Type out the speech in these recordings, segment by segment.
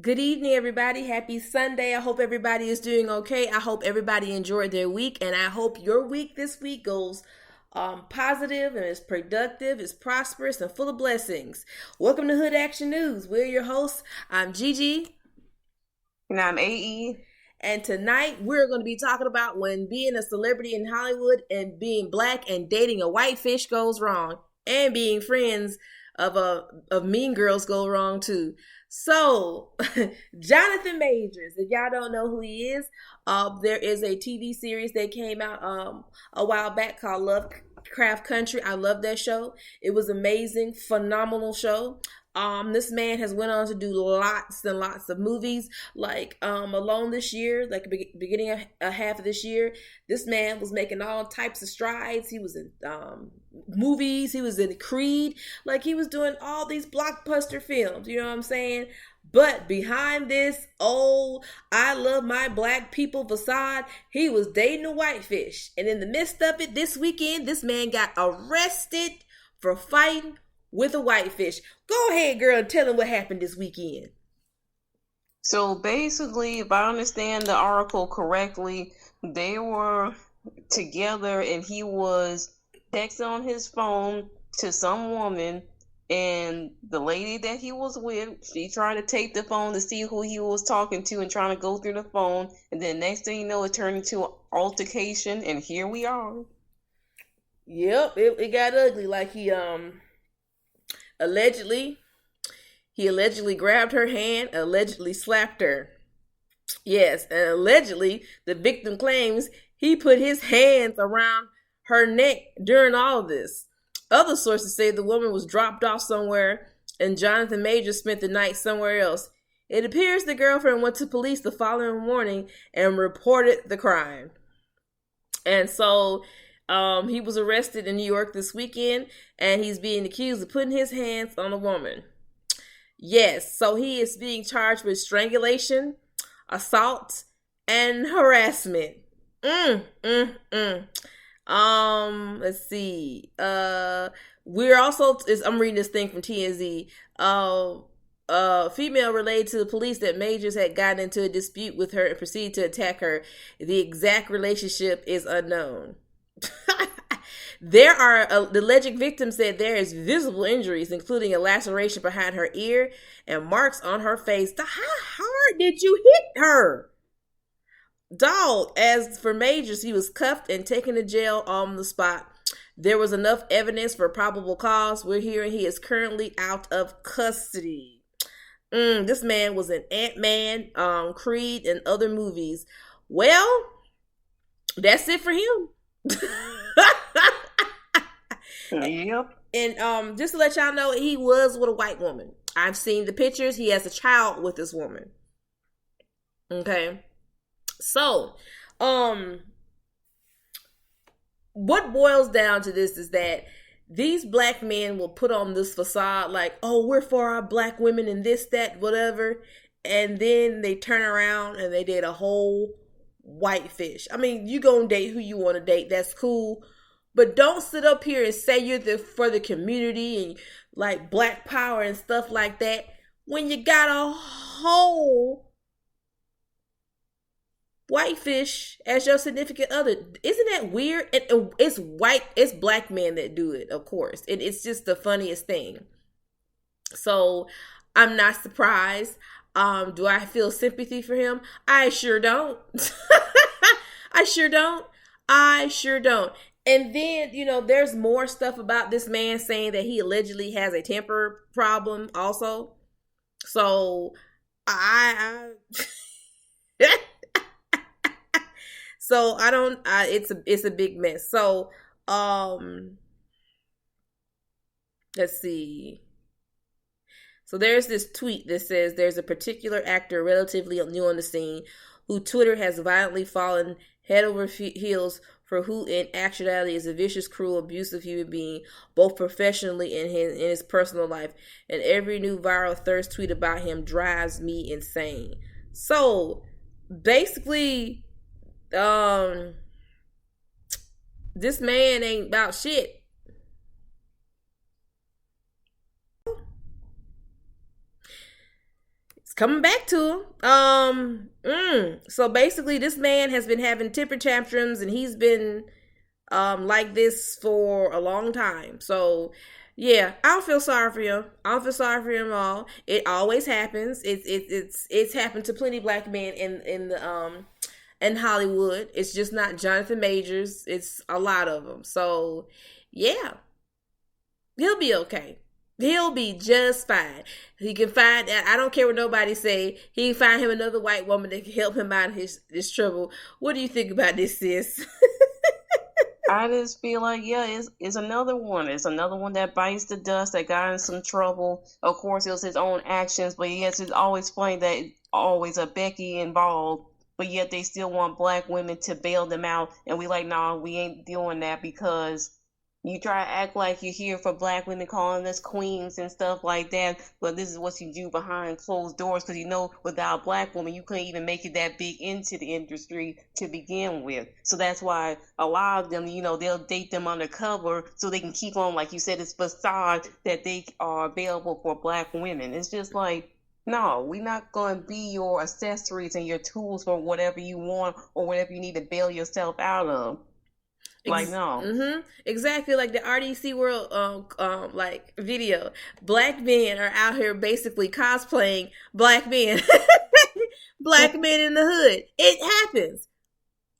Good evening, everybody. Happy Sunday. I hope everybody is doing okay. I hope everybody enjoyed their week, and I hope your week this week goes positive and is productive, is prosperous, and full of blessings. Welcome to Hood Action News. We're your hosts. I'm Gigi. And I'm AE. And tonight we're going to be talking about when being a celebrity in Hollywood and being black and dating a white fish goes wrong, and being friends of mean girls go wrong too. So, Jonathan Majors, if y'all don't know who he is, there is a TV series that came out a while back called Lovecraft Country. I love that show. It was amazing, phenomenal show. This man has went on to do lots and lots of movies. Like alone this year, like beginning of half of this year, this man was making all types of strides. He was in movies. He was in Creed. Like he was doing all these blockbuster films. You know what I'm saying? But behind this old I love my black people facade, he was dating a whitefish. And in the midst of it, this weekend, this man got arrested for fighting with a whitefish. Go ahead, girl, and tell him what happened this weekend. So basically, if I understand the article correctly, they were together and he was texting on his phone to some woman, and the lady that he was with, she tried to take the phone to see who he was talking to and trying to go through the phone, and then next thing you know, it turned into an altercation, and here we are. Yep, it got ugly. Like allegedly grabbed her hand, allegedly slapped her. Yes, and allegedly the victim claims he put his hands around her neck during all of this. Other sources say the woman was dropped off somewhere and Jonathan Majors spent the night somewhere else. It appears the girlfriend went to police the following morning and reported the crime. And so he was arrested in New York this weekend, and he's being accused of putting his hands on a woman. Yes, so he is being charged with strangulation, assault, and harassment. Let's see. We're also, I'm reading this thing from TMZ. Female relayed to the police that Majors had gotten into a dispute with her and proceeded to attack her. The exact relationship is unknown. The alleged victim said there is visible injuries, including a laceration behind her ear and marks on her face. How hard did you hit her? Dog, as for Majors, he was cuffed and taken to jail on the spot. There was enough evidence for probable cause. We're hearing he is currently out of custody. This man was in Ant-Man, Creed, and other movies. Well, that's it for him. Yep. And just to let y'all know, he was with a white woman. I've seen the pictures. He has a child with this woman. Okay. So, what boils down to this is that these black men will put on this facade like, oh, we're for our black women and this, that, whatever. And then they turn around and they date a whole whitefish. I mean, you gonna date who you want to date. That's cool. But don't sit up here and say you're for the community and like black power and stuff like that when you got a whole whitefish as your significant other. Isn't that weird? It's black men that do it, of course. It's just the funniest thing. So I'm not surprised. Do I feel sympathy for him? I sure don't. I sure don't. And then, there's more stuff about this man saying that he allegedly has a temper problem also. So so I don't, it's a big mess. So, let's see. So there's this tweet that says there's a particular actor relatively new on the scene who Twitter has violently fallen head over heels for, who in actuality is a vicious, cruel, abusive human being, both professionally and in his personal life. And every new viral thirst tweet about him drives me insane. So basically, this man ain't about shit. It's coming back to him. So basically, this man has been having temper tantrums, and he's been like this for a long time. So yeah, I don't feel sorry for him. I don't feel sorry for him at all. It always happens. It's happened to plenty of black men in the in Hollywood. It's just not Jonathan Majors. It's a lot of them. So yeah, he'll be okay. He'll be just fine. He can find. I don't care what nobody say. He can find him another white woman that can help him out of his trouble. What do you think about this, sis? I just feel like, yeah, it's another one. It's another one that bites the dust, that got in some trouble. Of course, it was his own actions, but yes, it's always funny that it's always a Becky involved, but yet they still want black women to bail them out. And we like, nah, we ain't doing that, because you try to act like you're here for black women, calling us queens and stuff like that, but this is what you do behind closed doors, because you know without black women you couldn't even make it that big into the industry to begin with. So that's why a lot of them, they'll date them undercover so they can keep on, like you said, this facade that they are available for black women. It's just like, no, we're not going to be your accessories and your tools for whatever you want or whatever you need to bail yourself out of. Like, no. Exactly, like the RDC World like video. Black men are out here basically cosplaying black men. Black men in the hood. It happens.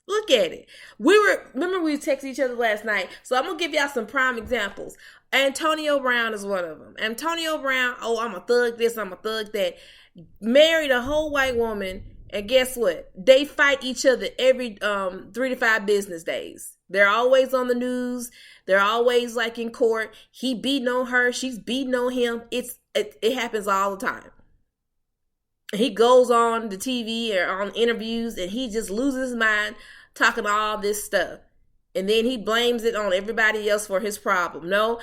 Look at it. Remember we texted each other last night. So I'm gonna give y'all some prime examples. Antonio Brown is one of them. Antonio Brown, oh, I'm a thug this, I'm a thug that. Married a whole white woman, and guess what? They fight each other every 3 to 5 business days. They're always on the news. They're always like in court. He beating on her. She's beating on him. It happens all the time. He goes on the TV or on interviews and he just loses his mind talking all this stuff. And then he blames it on everybody else for his problem. No,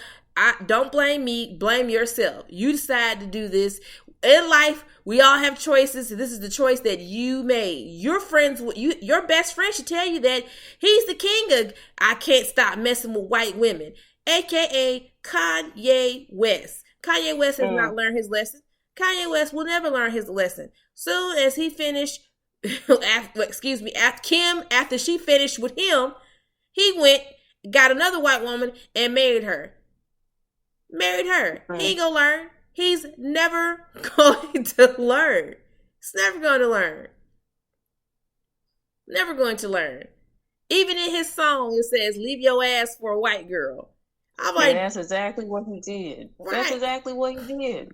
don't blame me. Blame yourself. You decide to do this. In life, we all have choices. This is the choice that you made. Your best friend should tell you that he's the king of I can't stop messing with white women, aka Kanye West. Kanye West has not learned his lesson. Kanye West will never learn his lesson. Soon as he finished, after she finished with him, he went, got another white woman and married her. He ain't gonna learn. He's never going to learn. He's never going to learn. Never going to learn. Even in his song, it says, "Leave your ass for a white girl." I'm like, that's exactly what he did. Right. That's exactly what he did.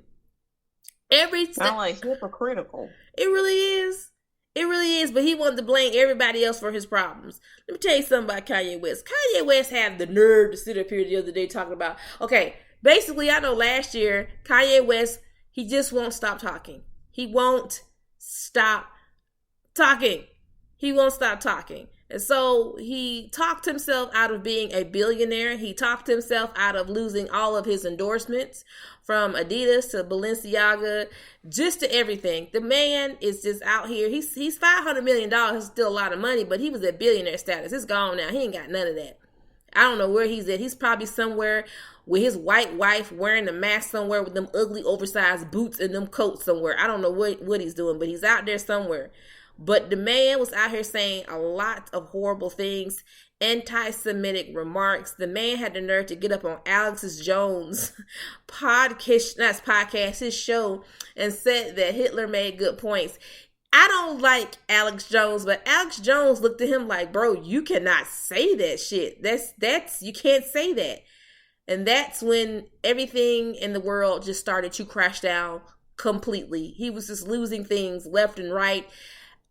I'm like, hypocritical. It really is. It really is. But he wanted to blame everybody else for his problems. Let me tell you something about Kanye West. Kanye West had the nerve to sit up here the other day talking about, okay, basically, I know last year, Kanye West, he just won't stop talking. He won't stop talking. And so he talked himself out of being a billionaire. He talked himself out of losing all of his endorsements from Adidas to Balenciaga, just to everything. The man is just out here. He's $500 million. It's still a lot of money, but he was at billionaire status. It's gone now. He ain't got none of that. I don't know where he's at. He's probably somewhere with his white wife wearing a mask somewhere with them ugly oversized boots and them coats somewhere. I don't know what he's doing, but he's out there somewhere. But the man was out here saying a lot of horrible things, anti-Semitic remarks. The man had the nerve to get up on Alex Jones' podcast, his show, and said that Hitler made good points. I don't like Alex Jones, but Alex Jones looked at him like, bro, you cannot say that shit. That's you can't say that. And that's when everything in the world just started to crash down completely. He was just losing things left and right.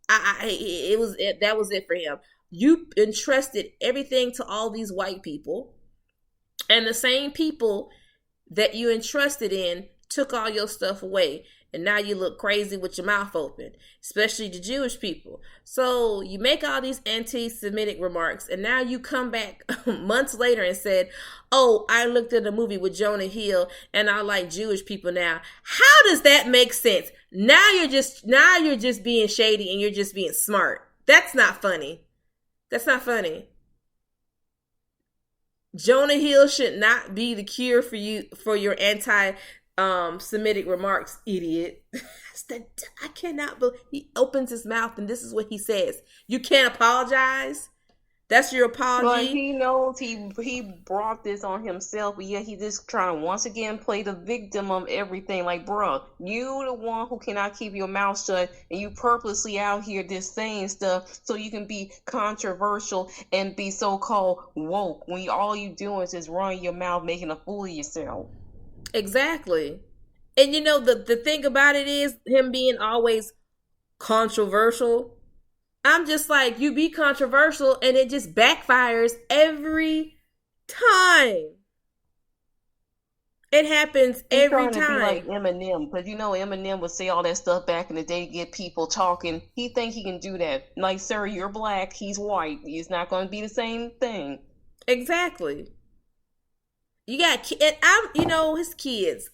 That was it for him. You entrusted everything to all these white people, and the same people that you entrusted in took all your stuff away. And now you look crazy with your mouth open, especially the Jewish people. So you make all these anti-Semitic remarks, and now you come back months later and said, oh, I looked at a movie with Jonah Hill and I like Jewish people now. How does that make sense? Now you're just being shady and you're just being smart. That's not funny. Jonah Hill should not be the cure for your Semitic remarks, idiot. I cannot believe he opens his mouth and this is what he says. You can't apologize. That's your But apology. he knows he brought this on himself, but yet he just trying to once again play the victim of everything. Like, bruh, you the one who cannot keep your mouth shut, and you purposely out here just saying stuff so you can be controversial and be so-called woke when all you doing is just running your mouth, making a fool of yourself. Exactly. And you know, the thing about it is him being always controversial. I'm just like, you be controversial and it just backfires every time. It happens He's every trying to be like time. Eminem, because you know Eminem would say all that stuff back in the day to get people talking. He think he can do that. Like, sir, you're black, he's white. It's not going to be the same thing. Exactly. You got, and I'm, you know, his kids.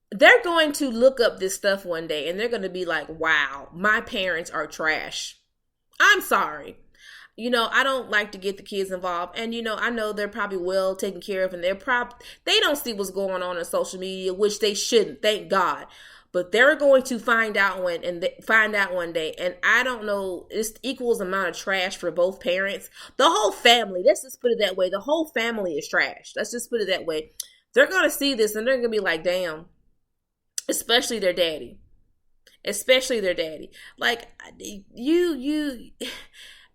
They're going to look up this stuff one day and they're going to be like, wow, my parents are trash. I'm sorry. You know, I don't like to get the kids involved. And, you know, I know they're probably well taken care of and they don't see what's going on social media, which they shouldn't, thank God. But they're going to find out one day. And I don't know, it's equals amount of trash for both parents. The whole family, let's just put it that way. The whole family is trash. Let's just put it that way. They're going to see this and they're going to be like, damn, especially their daddy. Like, you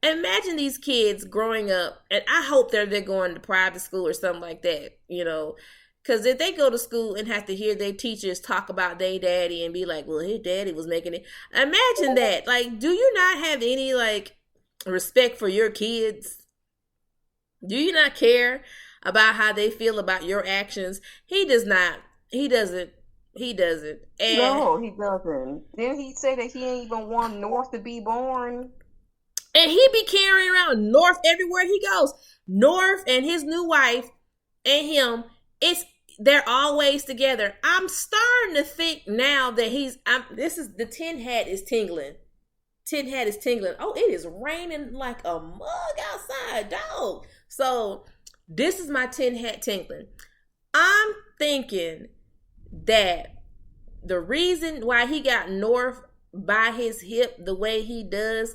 imagine these kids growing up, and I hope they're going to private school or something like that, you know, because if they go to school and have to hear their teachers talk about their daddy and be like, well, his daddy was making it. Imagine that. Like, do you not have any, like, respect for your kids? Do you not care about how they feel about your actions? He does not. He doesn't. And No, he doesn't. Didn't he say that he ain't even want North to be born? And he be carrying around North everywhere he goes. North and his new wife and him, they're always together. I'm starting to think now that the tin hat is tingling. Tin hat is tingling. Oh, it is raining like a mug outside, dog. So this is my tin hat tingling. I'm thinking that the reason why he got North by his hip the way he does,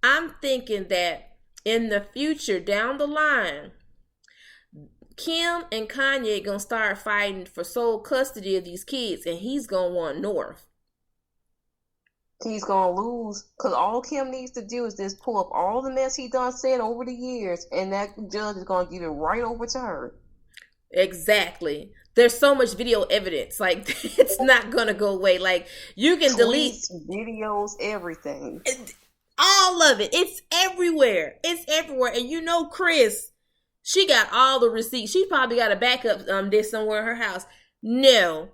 I'm thinking that in the future, down the line, Kim and Kanye gonna start fighting for sole custody of these kids, and he's gonna want North. He's gonna lose, because all Kim needs to do is just pull up all the mess he done said over the years, and that judge is gonna give it right over to her. Exactly. There's so much video evidence. Like, it's not gonna go away. Like, you can delete videos, everything. All of it. It's everywhere. And you know, Chris, she got all the receipts. She probably got a backup disc somewhere in her house. No.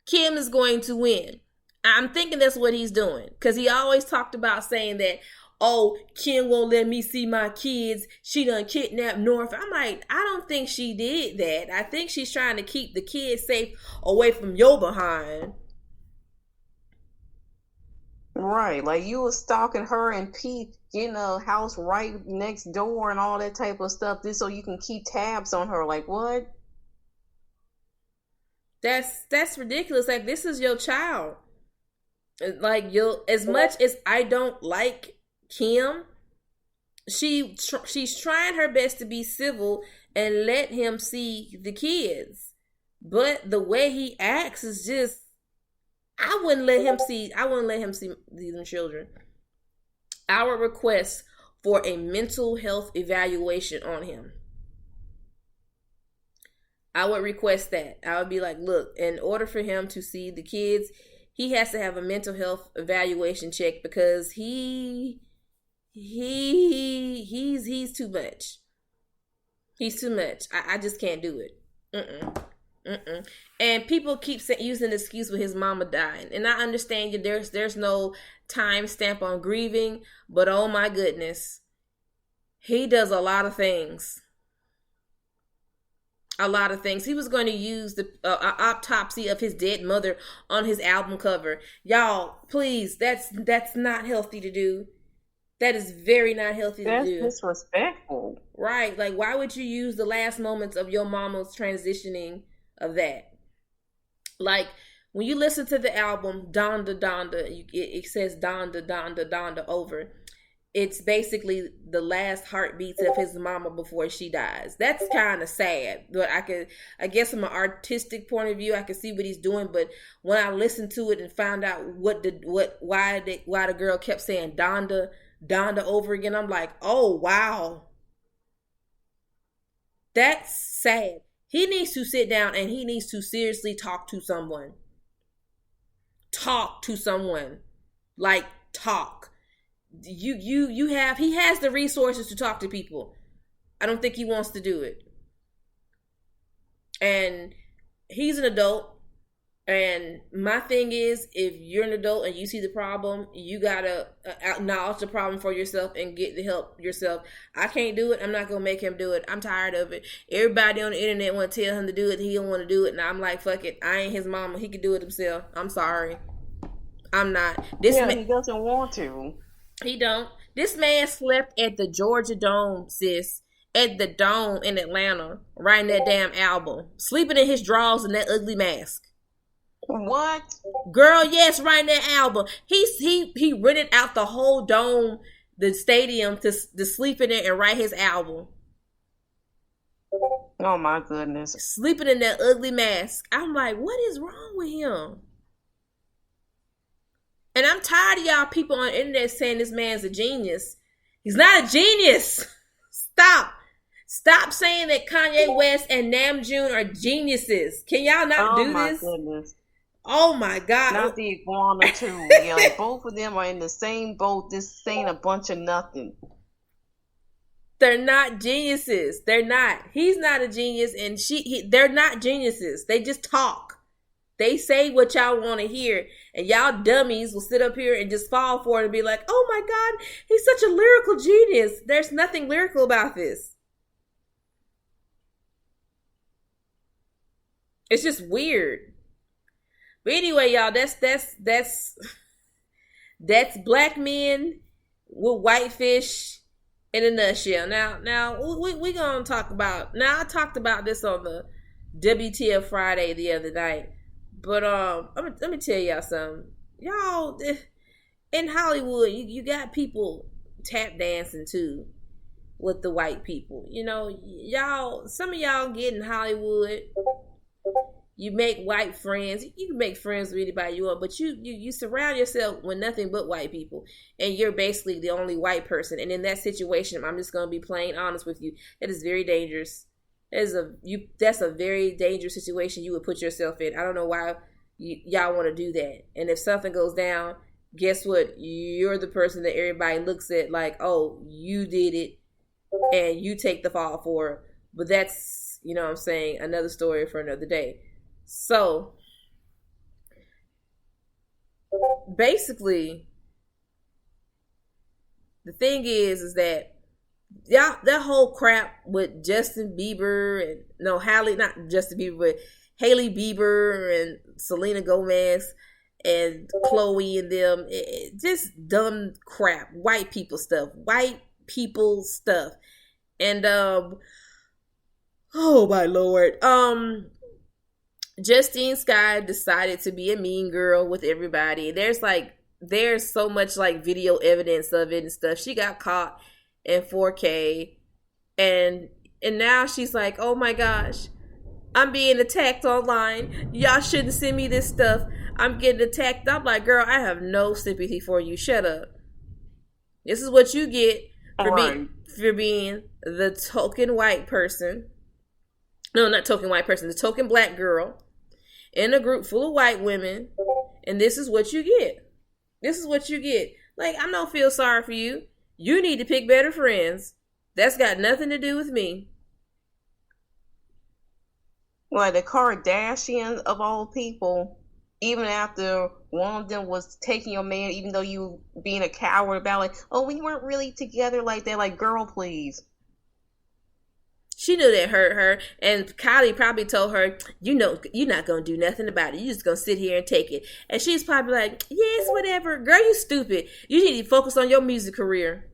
Kim is going to win. I'm thinking that's what he's doing. Because he always talked about saying that, oh, Kim won't let me see my kids. She done kidnapped North. I'm like, I don't think she did that. I think she's trying to keep the kids safe away from your behind. Right, like you was stalking her and Pete, getting a house right next door and all that type of stuff, just so you can keep tabs on her. Like, what? That's ridiculous. Like, this is your child. Like, as much as I don't like Kim, she's trying her best to be civil and let him see the kids. But the way he acts is just, I wouldn't let him see these children. I would request for a mental health evaluation on him. I would request that. I would be like, look, in order for him to see the kids, he has to have a mental health evaluation check, because he's too much. He's too much. I just can't do it. And people keep using the excuse with his mama dying, and I understand you. There's no time stamp on grieving, but oh my goodness, he does a lot of things. He was going to use the autopsy of his dead mother on his album cover. Y'all, please, that's not healthy to do. That is very not healthy to do. That's disrespectful. Right. Like, why would you use the last moments of your mama's transitioning of that. Like, when you listen to the album Donda Donda, it says Donda Donda Donda over. It's basically the last heartbeats of his mama before she dies. That's kind of sad, but I guess from an artistic point of view, I can see what he's doing. But when I listened to it and found out why the girl kept saying Donda Donda over again, I'm like, oh wow, that's sad. He needs to sit down and he needs to seriously talk to someone. Talk to someone. Like, talk. He has the resources to talk to people. I don't think he wants to do it. And he's an adult. And my thing is, if you're an adult and you see the problem, you gotta acknowledge the problem for yourself and get the help yourself. I can't do it. I'm not gonna make him do it. I'm tired of it. Everybody on the internet want to tell him to do it. He don't want to do it, and I'm like, fuck it. I ain't his mama. He can do it himself. I'm sorry. I'm not. He doesn't want to. He don't. This man slept at the Georgia Dome, sis. At the Dome in Atlanta, writing that damn album, sleeping in his drawers and that ugly mask. What? Girl, yes, writing that album. He rented out the whole dome, the stadium, to sleep in it and write his album. Oh my goodness. Sleeping in that ugly mask. I'm like, what is wrong with him? And I'm tired of y'all people on the internet saying this man's a genius. He's not a genius. Stop saying that Kanye West and Namjoon are geniuses. Can y'all not do this? Oh my goodness. Oh my God. Not the iguana too. Yeah, like both of them are in the same boat. This ain't a bunch of nothing. They're not geniuses. They're not. He's not a genius, and they're not geniuses. They just talk. They say what y'all want to hear, and y'all dummies will sit up here and just fall for it and be like, oh my God, he's such a lyrical genius. There's nothing lyrical about this. It's just weird. But anyway, y'all, that's black men with white fish in a nutshell. Now we gonna talk about. Now I talked about this on the WTF Friday the other night, but let me tell y'all something. Y'all in Hollywood, you got people tap dancing too with the white people. You know, some of y'all get in Hollywood. You make white friends. You can make friends with anybody you want, but you surround yourself with nothing but white people, and you're basically the only white person. And in that situation, I'm just gonna be plain honest with you. That is very dangerous. That's a very dangerous situation you would put yourself in. I don't know why y'all want to do that. And if something goes down, guess what? You're the person that everybody looks at like, oh, you did it, and you take the fall for it. But that's, you know what I'm saying, another story for another day. So, basically, the thing is that that whole crap with Justin Bieber and Hailey Bieber and Selena Gomez and Chloe and them, just dumb crap, white people stuff, and oh my Lord, Justine Skye decided to be a mean girl with everybody. There's so much like video evidence of it and stuff. She got caught in 4K, and now she's like, oh my gosh, I'm being attacked online. Y'all shouldn't send me this stuff. I'm getting attacked. I'm like, girl, I have no sympathy for you. Shut up. This is what you get for being the token white person. No, not token white person. The token black girl in a group full of white women, and this is what you get. This is what you get. Like, I don't feel sorry for you. You need to pick better friends. That's got nothing to do with me. Like the Kardashians of all people, even after one of them was taking your man, even though you being a coward about like, oh, we weren't really together like that. Like, girl, please. She knew that hurt her, and Kylie probably told her, you know, you're not going to do nothing about it. You're just going to sit here and take it. And she's probably like, yes, whatever. Girl, you stupid. You need to focus on your music career.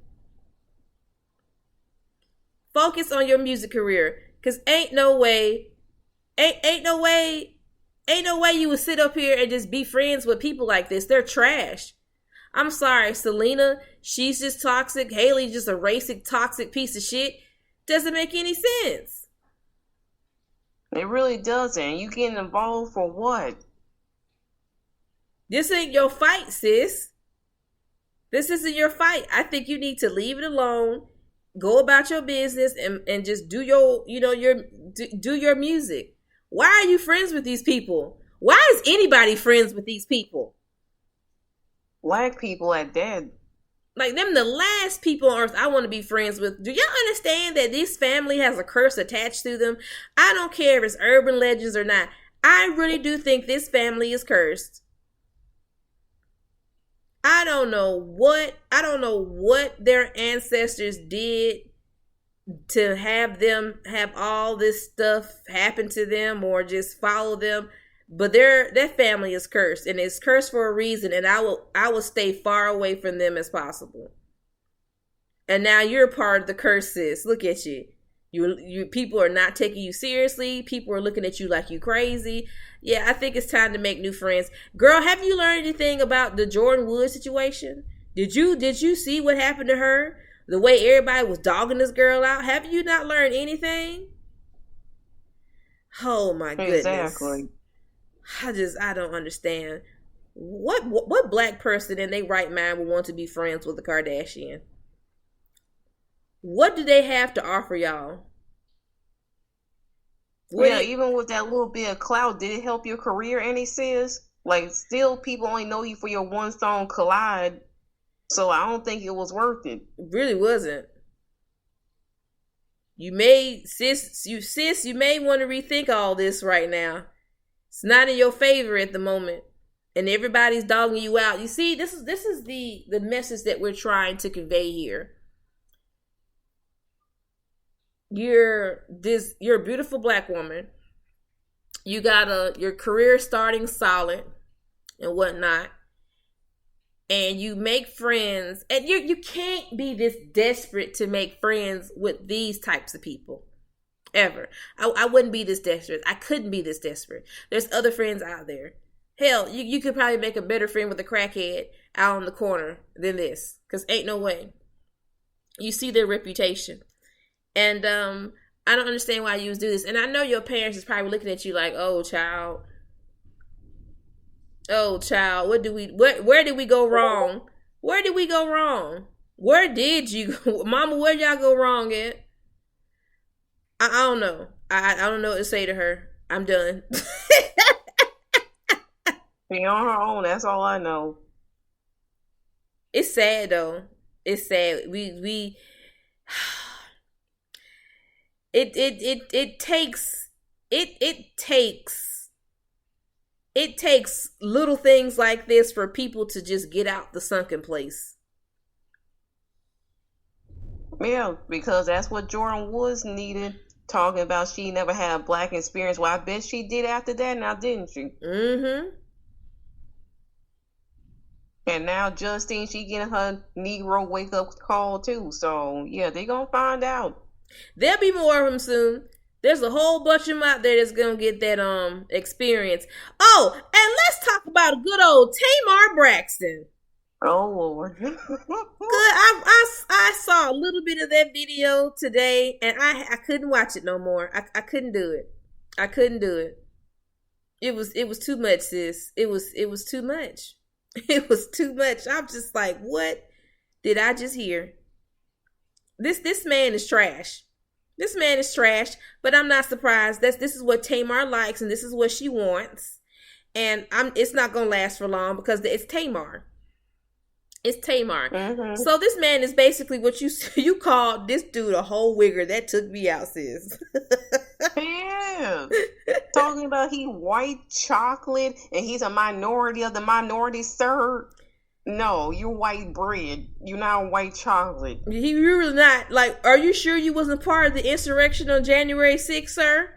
Focus on your music career. Because ain't no way Ain't no way. Ain't no way you would sit up here and just be friends with people like this. They're trash. I'm sorry, Selena, she's just toxic. Haley's just a racist, toxic piece of shit. Doesn't make any sense. It really doesn't. You getting involved for what? This ain't your fight, sis. This isn't your fight. I think you need to leave it alone. Go about your business and just do your, do your music. Why are you friends with these people? Why is anybody friends with these people? Black people at that. Like, them the last people on earth I want to be friends with. Do y'all understand that this family has a curse attached to them? I don't care if it's urban legends or not. I really do think this family is cursed. I don't know what their ancestors did to have them have all this stuff happen to them or just follow them. But that family is cursed, and it's cursed for a reason, and I will stay far away from them as possible. And now you're part of the curse, sis. Look at you. You people are not taking you seriously. People are looking at you like you crazy. Yeah, I think it's time to make new friends. Girl, have you learned anything about the Jordan Wood situation? Did you see what happened to her? The way everybody was dogging this girl out? Have you not learned anything? Oh my goodness. Exactly. I don't understand. What black person in their right mind would want to be friends with a Kardashian? What do they have to offer y'all? Even with that little bit of clout, did it help your career any, sis? Like, still people only know you for your one song Collide, so I don't think it was worth it. It really wasn't. You may want to rethink all this right now. It's not in your favor at the moment, and everybody's dogging you out. You see, this is the message that we're trying to convey here. You're a beautiful black woman. You got your career starting solid and whatnot, and you make friends, and you can't be this desperate to make friends with these types of people. Ever. I wouldn't be this desperate. I couldn't be this desperate. There's other friends out there. Hell, you could probably make a better friend with a crackhead out on the corner than this. Because ain't no way. You see their reputation. And I don't understand why you do this. And I know your parents is probably looking at you like, oh, child, where did we go wrong? Where did we go wrong? Where did you go? Mama, where y'all go wrong at? I don't know. I don't know what to say to her. I'm done. Be on her own. That's all I know. It's sad though. It's sad. It takes little things like this for people to just get out the sunken place. Yeah, because that's what Jordan Woods needed. Talking about she never had black experience. Well, I bet she did after that now, didn't she? Mm-hmm. And now Justine, she getting her Negro wake-up call too. So, yeah, they gonna find out. There'll be more of them soon. There's a whole bunch of them out there that's gonna get that experience. Oh, and let's talk about good old Tamar Braxton. Oh, Lord. Good. I saw a little bit of that video today, and I couldn't watch it no more. I couldn't do it. I couldn't do it. It was too much, sis. It was too much. It was too much. I'm just like, what did I just hear? This man is trash. This man is trash, but I'm not surprised. This is what Tamar likes, and this is what she wants. And it's not gonna last for long because it's Tamar. It's Tamar. Mm-hmm. So this man is basically what you called this dude a whole wigger. That took me out, sis. Yeah. Talking about he white chocolate and he's a minority of the minority, sir. No, you're white bread. You're not white chocolate. You're really not. Like, are you sure you wasn't part of the insurrection on January 6th, sir?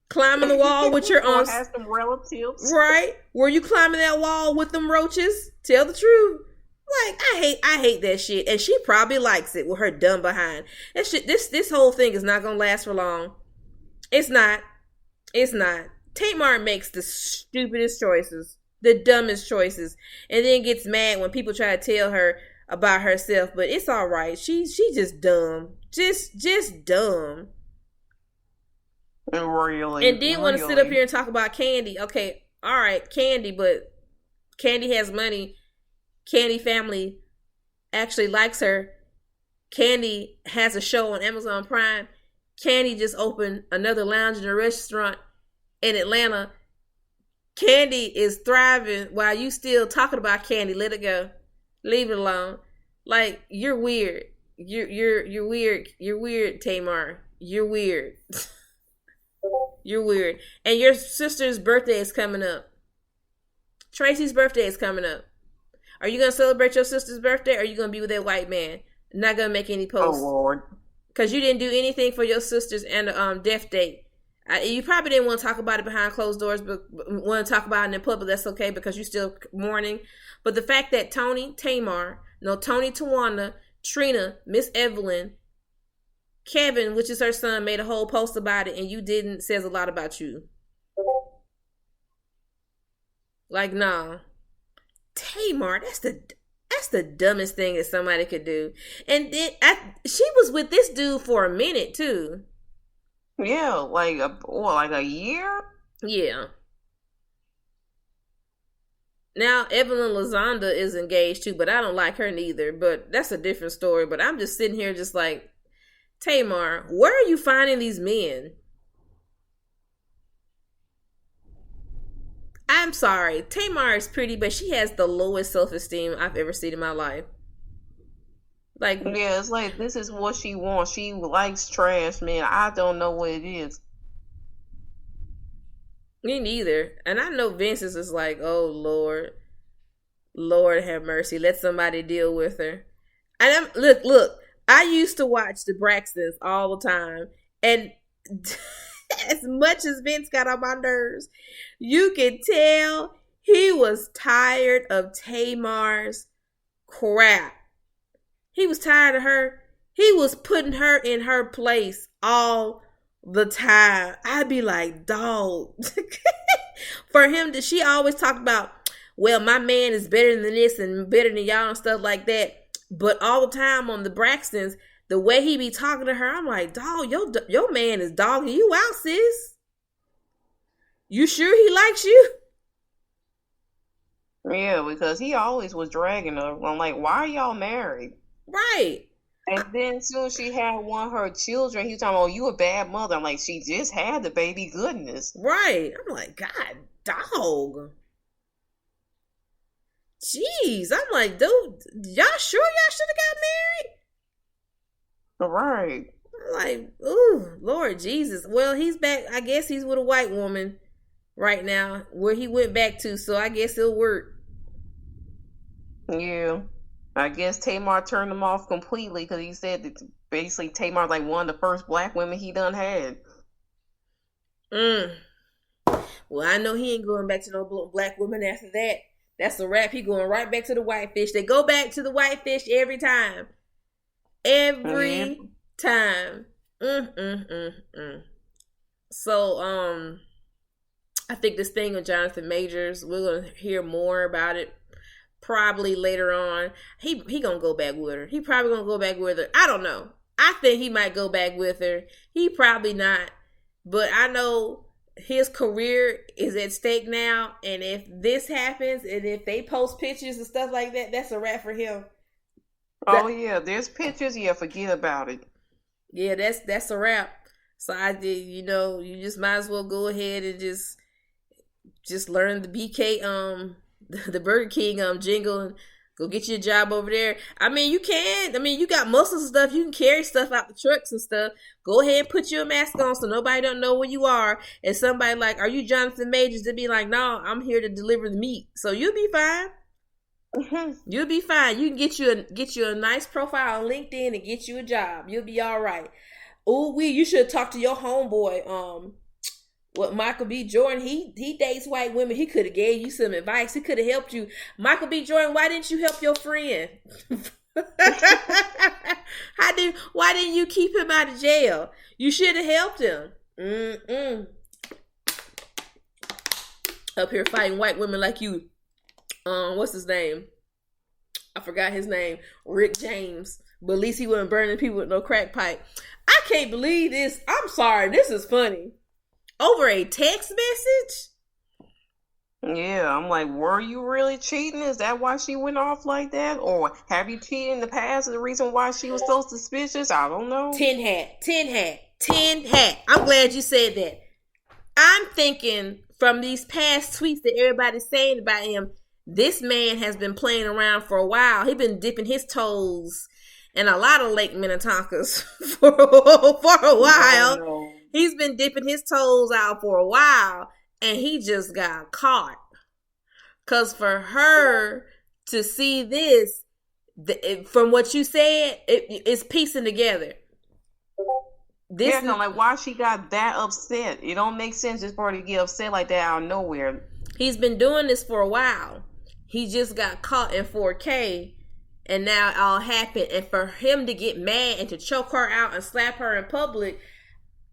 Climbing the wall with your aunts. Have some relatives. Right? Were you climbing that wall with them roaches? Tell the truth. Like, I hate that shit. And she probably likes it with her dumb behind. That shit, this whole thing is not gonna last for long. It's not. It's not. Tamar makes the stupidest choices, the dumbest choices, and then gets mad when people try to tell her about herself. But it's all right. She just dumb, just dumb. Really, And then want to sit up here and talk about Candy. Okay, all right, Candy, but Candy has money. Candy family actually likes her. Candy has a show on Amazon Prime. Candy just opened another lounge and a restaurant in Atlanta. Candy is thriving while you still talking about Candy. Let it go. Leave it alone. Like, you're weird. You're weird. You're weird, Tamar. You're weird. You're weird. And your sister's birthday is coming up. Tracy's birthday is coming up. Are you going to celebrate your sister's birthday, or are you going to be with that white man? Not going to make any posts. Oh, Lord. Because you didn't do anything for your sister's and death date. You probably didn't want to talk about it behind closed doors, but want to talk about it in public, that's okay because you're still mourning. But the fact that Tony, Tawana, Trina, Miss Evelyn, Kevin, which is her son, made a whole post about it and you didn't, says a lot about you. Like, nah. Tamar, that's the dumbest thing that somebody could do. And then she was with this dude for a minute too. Yeah, like a year? Yeah. Now Evelyn Lazonda is engaged too, but I don't like her neither. But that's a different story. But I'm just sitting here just like, Tamar, where are you finding these men? I'm sorry. Tamar is pretty, but she has the lowest self-esteem I've ever seen in my life. Like, yeah, it's like this is what she wants. She likes trash, man. I don't know what it is. Me neither. And I know Vince is just like, oh Lord have mercy. Let somebody deal with her. And look. I used to watch the Braxtons all the time, and as much as Vince got on my nerves, you could tell he was tired of Tamar's crap. He was tired of her. He was putting her in her place all the time. I'd be like, dog. For him, she always talked about, well, my man is better than this and better than y'all and stuff like that. But all the time on the Braxtons, the way he be talking to her, I'm like, dog, your man is dogging you out, sis. You sure he likes you? Yeah, because he always was dragging her. I'm like, why are y'all married? Right. And then soon as she had one of her children, he was talking, oh, you a bad mother. I'm like, she just had the baby, goodness. Right. I'm like, God, dog. Jeez. I'm like, dude, y'all sure y'all should have got married? Right. I'm like, ooh, Lord Jesus. Well, he's back. I guess he's with a white woman right now where he went back to, so I guess it'll work. Yeah. I guess Tamar turned him off completely because he said that basically Tamar's like one of the first black women he done had. Well, I know he ain't going back to no black women after that. That's a wrap. He going right back to the whitefish. They go back to the whitefish every time. Every time. So, I think this thing with Jonathan Majors, we're going to hear more about it probably later on. He going to go back with her. He probably going to go back with her. I don't know. I think he might go back with her. He probably not. But I know his career is at stake now, and if this happens, and if they post pictures and stuff like that, that's a wrap for him. Oh yeah, there's pictures. Yeah, forget about it. Yeah, that's a wrap. So I did, you just might as well go ahead and just learn the BK the Burger King jingle and go get you a job over there. I mean, you can. I mean, you got muscles and stuff. You can carry stuff out the trucks and stuff. Go ahead and put your mask on so nobody don't know where you are. And somebody like, are you Jonathan Majors? To be like, no, I'm here to deliver the meat. So you'll be fine. You'll be fine. You can get you a nice profile on LinkedIn and get you a job. You'll be all right. Oh, you should talk to your homeboy. Michael B. Jordan, he dates white women. He could have gave you some advice. He could have helped you. Michael B. Jordan, why didn't you help your friend? Why didn't you keep him out of jail? You should have helped him. up here fighting white women like you. What's his name? I forgot his name. Rick James. But at least he wasn't burning people with no crack pipe. I can't believe this. I'm sorry. This is funny. Over a text message? Yeah, I'm like, were you really cheating? Is that why she went off like that? Or have you cheated in the past? Is the reason why she was so suspicious? I don't know. Tin hat. I'm glad you said that. I'm thinking from these past tweets that everybody's saying about him, this man has been playing around for a while. He's been dipping his toes in a lot of Lake Minnetonkas for a while. No. He's been dipping his toes out for a while, and he just got caught. Because for her to see this, from what you said, it's piecing together. Yeah, like, why she got that upset? It don't make sense just for her to get upset like that out of nowhere. He's been doing this for a while. He just got caught in 4K, and now it all happened. And for him to get mad and to choke her out and slap her in public,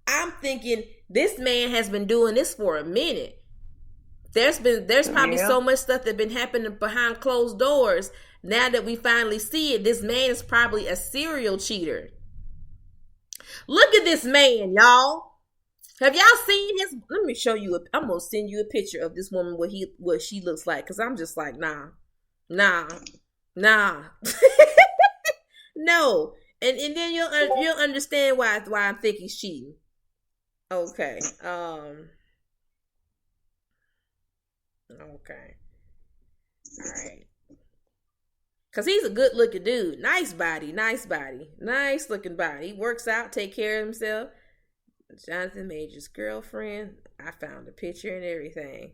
I'm thinking this man has been doing this for a minute. There's probably so much stuff that's been happening behind closed doors. Now that we finally see it, this man is probably a serial cheater. Look at this man, y'all. Have y'all seen his? Let me show you. I'm gonna send you a picture of this woman. What she looks like, because I'm just like, nah. No. And then you'll understand why I think he's cheating. Okay. Okay. All right. Because he's a good looking dude. Nice body. Nice looking body. He works out, take care of himself. Jonathan Majors' girlfriend. I found a picture and everything.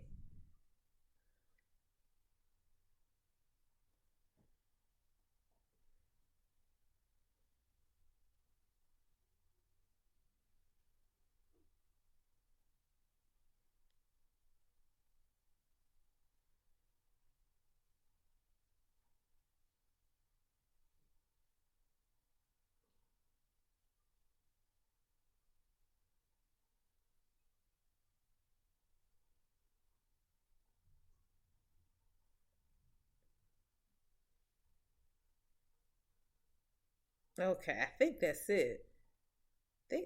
Okay, I think that's it.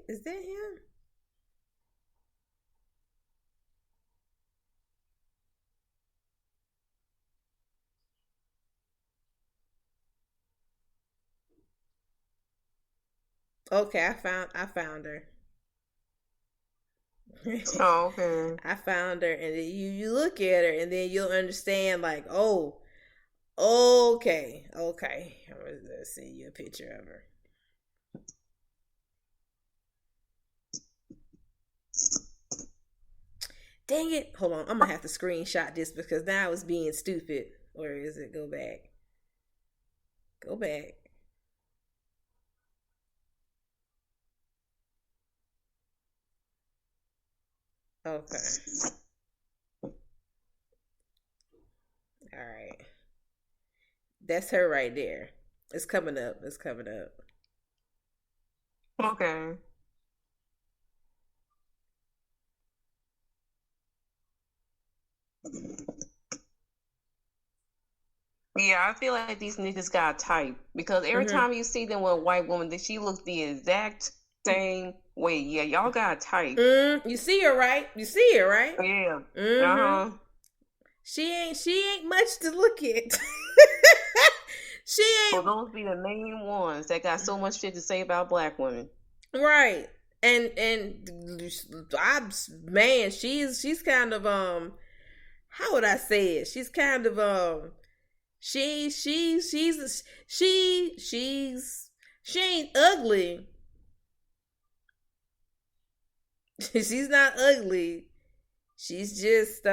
Is that him? Okay, I found her. Oh, okay. I found her, and then you look at her, and then you'll understand. Like, oh, okay. Let's see you a picture of her. Dang it! Hold on, I'm gonna have to screenshot this because now it's being stupid. Where is it? Go back. Okay. All right. That's her right there. It's coming up. Okay. Yeah, I feel like these niggas got type because every time you see them with a white woman, that she looks the exact same way. Yeah, y'all got type. You see her, right? Yeah. Uh-huh. She ain't much to look at. She ain't. So those be the main ones that got so much shit to say about black women. Right. And she's kind of how would I say it? She's kind of she ain't ugly. She's not ugly. She's just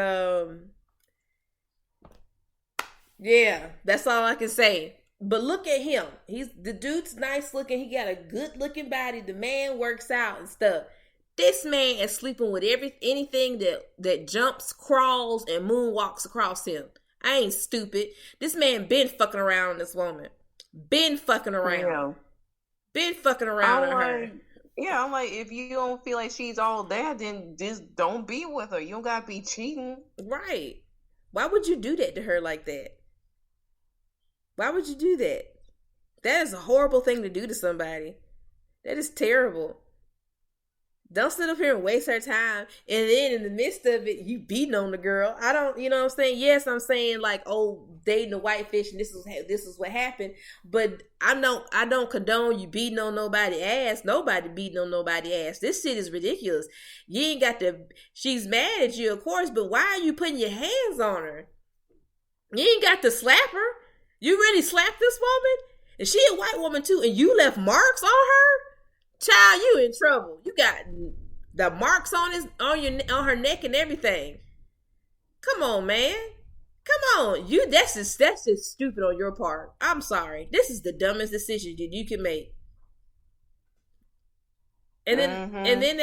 yeah, that's all I can say. But look at him. The dude's nice looking. He got a good looking body. The man works out and stuff. This man is sleeping with anything that jumps, crawls, and moonwalks across him. I ain't stupid. This man been fucking around this woman. Been fucking around. Yeah. Been fucking around her. Yeah, I'm like, if you don't feel like she's all that, then just don't be with her. You don't gotta be cheating. Right. Why would you do that to her like that? Why would you do that? That is a horrible thing to do to somebody. That is terrible. Don't sit up here and waste her time. And then in the midst of it, you beating on the girl. I don't, you know what I'm saying? Yes, I'm saying like, oh, dating a whitefish and this is what happened. But I don't condone you beating on nobody ass. Nobody beating on nobody ass. This shit is ridiculous. You ain't got to. She's mad at you, of course, but why are you putting your hands on her? You ain't got to slap her. You really slapped this woman, and she a white woman too, and you left marks on her. Child, you in trouble. You got the marks on her neck and everything. Come on, man. Come on. That's just stupid on your part. I'm sorry. This is the dumbest decision you can make. And then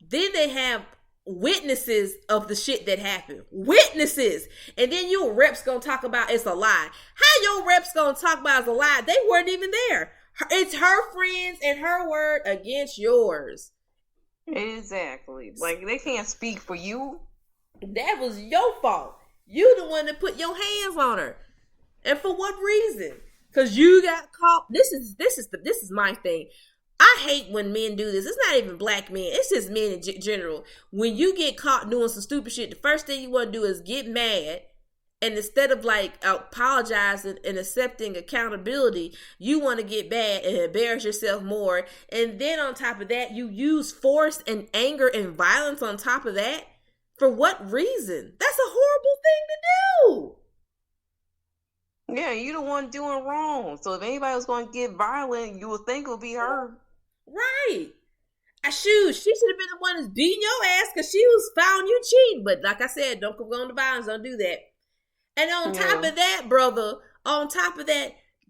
they have witnesses of the shit that happened. Witnesses. And then your reps gonna talk about it's a lie. How your reps gonna talk about it's a lie? They weren't even there. It's her friends and her word against yours. Exactly. Like, they can't speak for you. That was your fault. You the one that put your hands on her. And for what reason? Because you got caught. This is my thing. I hate when men do this. It's not even black men. It's just men in general. When you get caught doing some stupid shit, the first thing you want to do is get mad. And instead of like apologizing and accepting accountability, you want to get bad and embarrass yourself more. And then on top of that, you use force and anger and violence on top of that. For what reason? That's a horrible thing to do. Yeah, you the one doing wrong. So if anybody was going to get violent, you would think it would be her. Right. Shoot, she should have been the one that's beating your ass because she was found you cheating. But like I said, don't go on the violence. Don't do that. And on top of that, brother,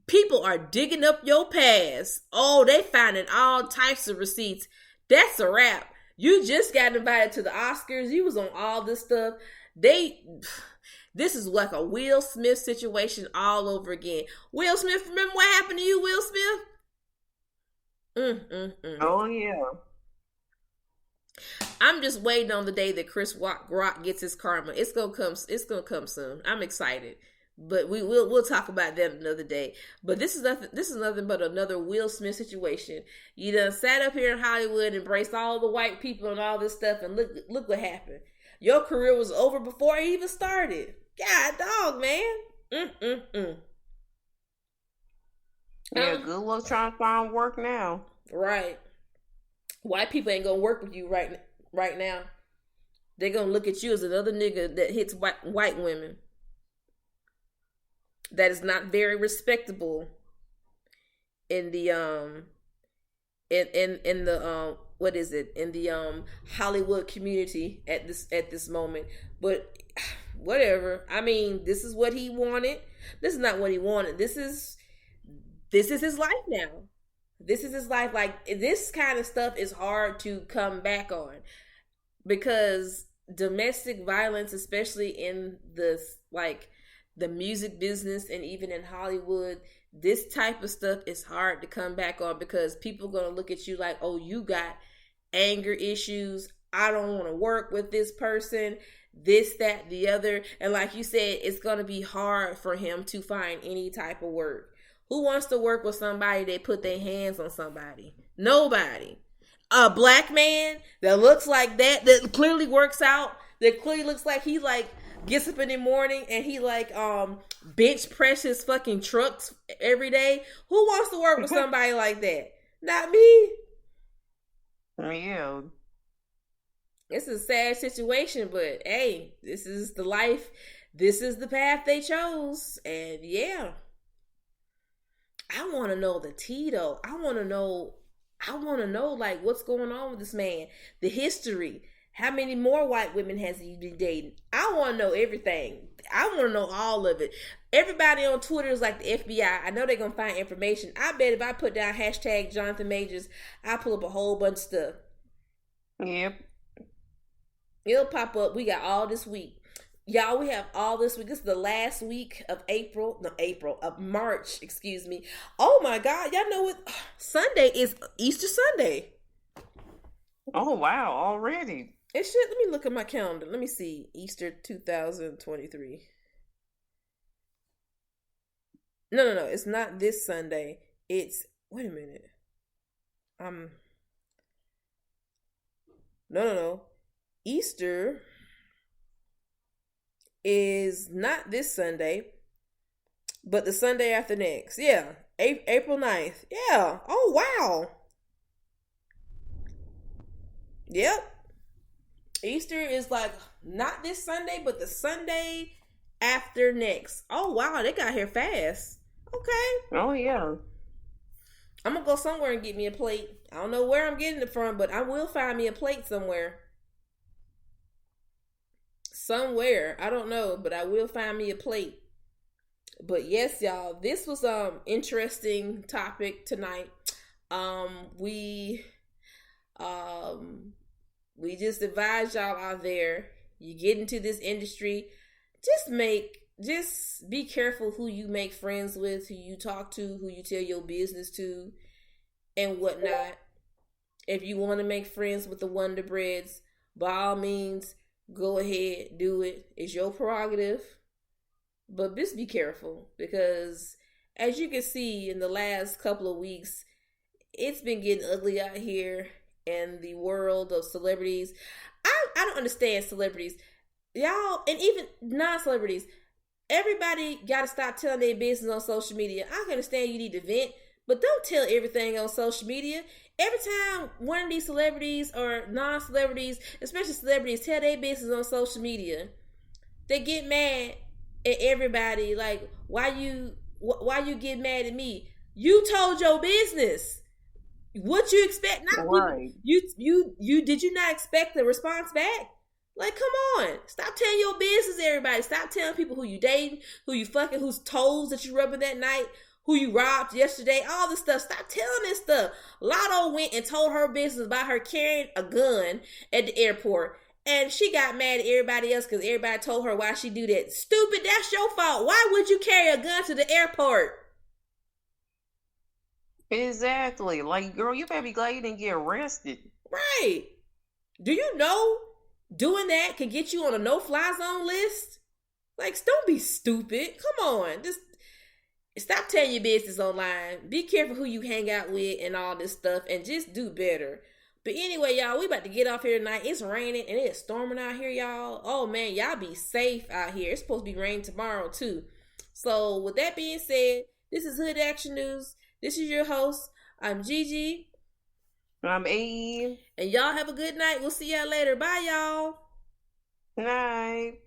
people are digging up your past. Oh, they finding all types of receipts. That's a wrap. You just got invited to the Oscars. You was on all this stuff. This is like a Will Smith situation all over again. Will Smith, remember what happened to you, Will Smith? Oh, yeah. I'm just waiting on the day that Chris Rock gets his karma. It's gonna come soon. I'm excited, but we'll talk about that another day. But this is nothing but another Will Smith situation. You done sat up here in Hollywood, embraced all the white people and all this stuff, and look what happened. Your career was over before it even started. God dog, man. Yeah, good luck trying to find work now. Right. White people ain't gonna work with you right now. They're gonna look at you as another nigga that hits white women. That is not very respectable in the in the what is it, in the Hollywood community at this moment. But whatever. I mean, this is what he wanted. This is not what he wanted. This is his life now. This is his life. Like, this kind of stuff is hard to come back on because domestic violence, especially in the music business and even in Hollywood, this type of stuff is hard to come back on because people are going to look at you like, oh, you got anger issues. I don't want to work with this person, this, that, the other. And like you said, it's going to be hard for him to find any type of work. Who wants to work with somebody that put their hands on somebody? Nobody. A black man that looks like that clearly works out, that clearly looks like he like gets up in the morning and he like bench press his fucking trucks every day. Who wants to work with somebody like that? Not me. Yeah. It's a sad situation, but hey, this is the life. This is the path they chose. And yeah. I want to know the tea though. I want to know like what's going on with this man, the history. How many more white women has he been dating? I want to know everything. I want to know all of it. Everybody on Twitter is like the FBI. I know they're going to find information. I bet if I put down hashtag Jonathan Majors, I pull up a whole bunch of stuff. Yep. It'll pop up. We got all this week. Y'all, we have all this week. This is the last week of March, excuse me. Oh my God, y'all know what? Sunday is Easter Sunday. Oh wow, already. It should. Let me look at my calendar. Let me see. Easter 2023. No. It's not this Sunday. It's wait a minute. No. Easter is not this Sunday, but the Sunday after next. Yeah. April 9th. Yeah. Oh, wow. Yep. Easter is like not this Sunday, but the Sunday after next. Oh, wow. They got here fast. Okay. Oh, yeah. I'm going to go somewhere and get me a plate. I don't know where I'm getting it from, but I will find me a plate somewhere. Somewhere. I don't know, but I will find me a plate. But yes, y'all, this was interesting topic tonight. We just advise y'all out there, you get into this industry, just be careful who you make friends with, who you talk to, who you tell your business to, and whatnot. If you want to make friends with the Wonder Breads, by all means, go ahead, do it. It's your prerogative. But just be careful, because as you can see in the last couple of weeks, it's been getting ugly out here in the world of celebrities. I don't understand celebrities. Y'all, and even non-celebrities, everybody got to stop telling their business on social media. I can understand you need to vent, but don't tell everything on social media. Every time one of these celebrities or non-celebrities, especially celebrities, tell their business on social media, they get mad at everybody. Like, why you get mad at me? You told your business. What you expect? Not right. You did you not expect the response back? Like, come on. Stop telling your business, everybody. Stop telling people who you dating, who you fucking, whose toes that you rubbing that night, who you robbed yesterday, all this stuff. Stop telling this stuff. Lotto went and told her business about her carrying a gun at the airport. And she got mad at everybody else because everybody told her why she do that. Stupid, that's your fault. Why would you carry a gun to the airport? Exactly. Like, girl, you better be glad you didn't get arrested. Right. Do you know doing that can get you on a no-fly zone list? Like, don't be stupid. Come on. Just stop telling your business online. Be careful who you hang out with and all this stuff, and just do better. But anyway, y'all, we about to get off here tonight. It's raining and it's storming out here, y'all. Oh, man, y'all be safe out here. It's supposed to be raining tomorrow, too. So, with that being said, this is Hood Action News. This is your host. I'm Gigi. I'm Eve. And y'all have a good night. We'll see y'all later. Bye, y'all. Good night.